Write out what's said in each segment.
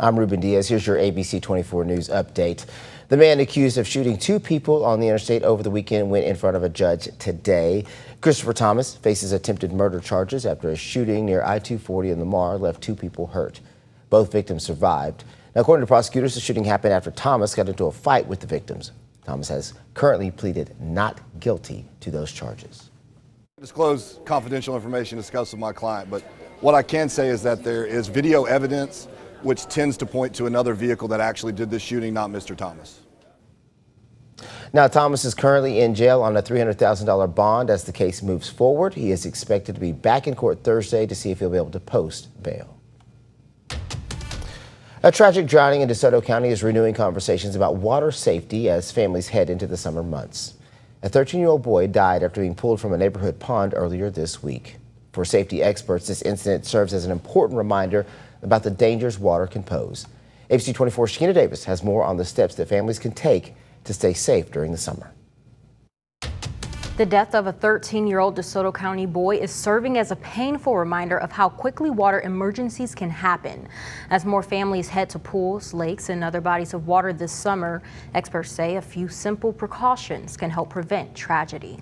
I'm Ruben Diaz. Here's your ABC 24 News update. The man accused of shooting two people on the interstate over the weekend went in front of a judge today. Christopher Thomas faces attempted murder charges after a shooting near I-240 in Lamar left two people hurt. Both victims survived. Now, according to prosecutors, the shooting happened after Thomas got into a fight with the victims. Thomas has currently pleaded not guilty to those charges. Disclose confidential information discussed with my client, but what I can say is that there is video evidence which tends to point to another vehicle that actually did this shooting, not Mr. Thomas. Now, Thomas is currently in jail on a $300,000 bond. As the case moves forward, he is expected to be back in court Thursday to see if he'll be able to post bail. A tragic drowning in DeSoto County is renewing conversations about water safety as families head into the summer months. A 13-year-old boy died after being pulled from a neighborhood pond earlier this week. For safety experts, this incident serves as an important reminder about the dangers water can pose. ABC 24's Shekinah Davis has more on the steps that families can take to stay safe during the summer. The death of a 13-year-old DeSoto County boy is serving as a painful reminder of how quickly water emergencies can happen. As more families head to pools, lakes, and other bodies of water this summer, experts say a few simple precautions can help prevent tragedy.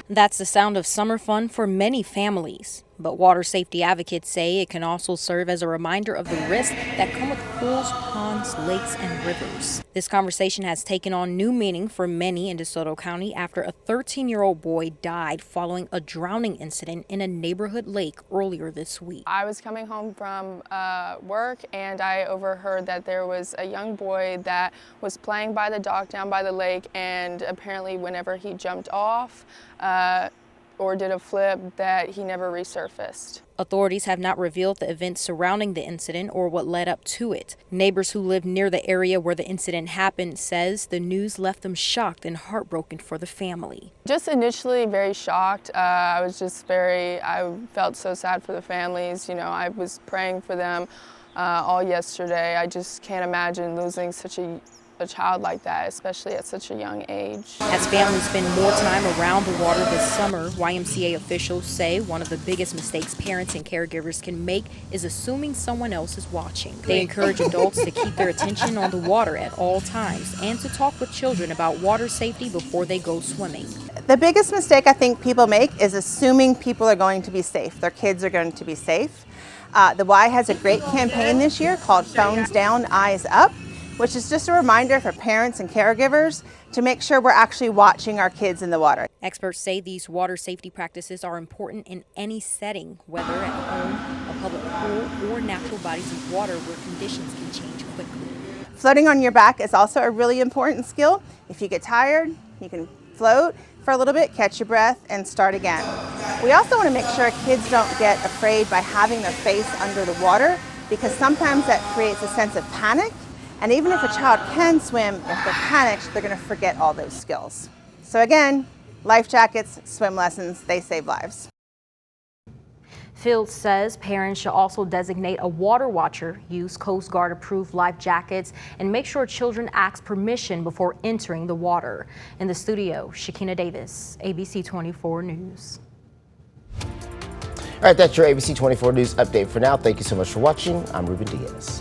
That's the sound of summer fun for many families. But water safety advocates say it can also serve as a reminder of the risks that come with pools, ponds, lakes, and rivers. This conversation has taken on new meaning for many in DeSoto County after a 13-year-old boy died following a drowning incident in a neighborhood lake earlier this week. I was coming home from work and I overheard that there was a young boy that was playing by the dock down by the lake, and apparently whenever he jumped off, or did a flip, that he never resurfaced. Authorities have not revealed the events surrounding the incident or what led up to it. Neighbors who live near the area where the incident happened says the news left them shocked and heartbroken for the family. Just initially very shocked. I felt so sad for the families. You know, I was praying for them all yesterday. I just can't imagine losing such a child like that, especially at such a young age. As families spend more time around the water this summer, YMCA officials say one of the biggest mistakes parents and caregivers can make is assuming someone else is watching. They encourage adults to keep their attention on the water at all times and to talk with children about water safety before they go swimming. The biggest mistake I think people make is assuming people are going to be safe, their kids are going to be safe. The Y has a great campaign this year called Phones Down, Eyes Up, which is just a reminder for parents and caregivers to make sure we're actually watching our kids in the water. Experts say these water safety practices are important in any setting, whether at home, a public pool, or natural bodies of water where conditions can change quickly. Floating on your back is also a really important skill. If you get tired, you can float for a little bit, catch your breath, and start again. We also want to make sure kids don't get afraid by having their face under the water, because sometimes that creates a sense of panic. And even if a child can swim, if they're panicked, they're going to forget all those skills. So again, life jackets, swim lessons, they save lives. Fields says parents should also designate a water watcher, use Coast Guard approved life jackets, and make sure children ask permission before entering the water. In the studio, Shekinah Davis, ABC 24 News. All right, that's your ABC 24 News update for now. Thank you so much for watching. I'm Ruben Diaz.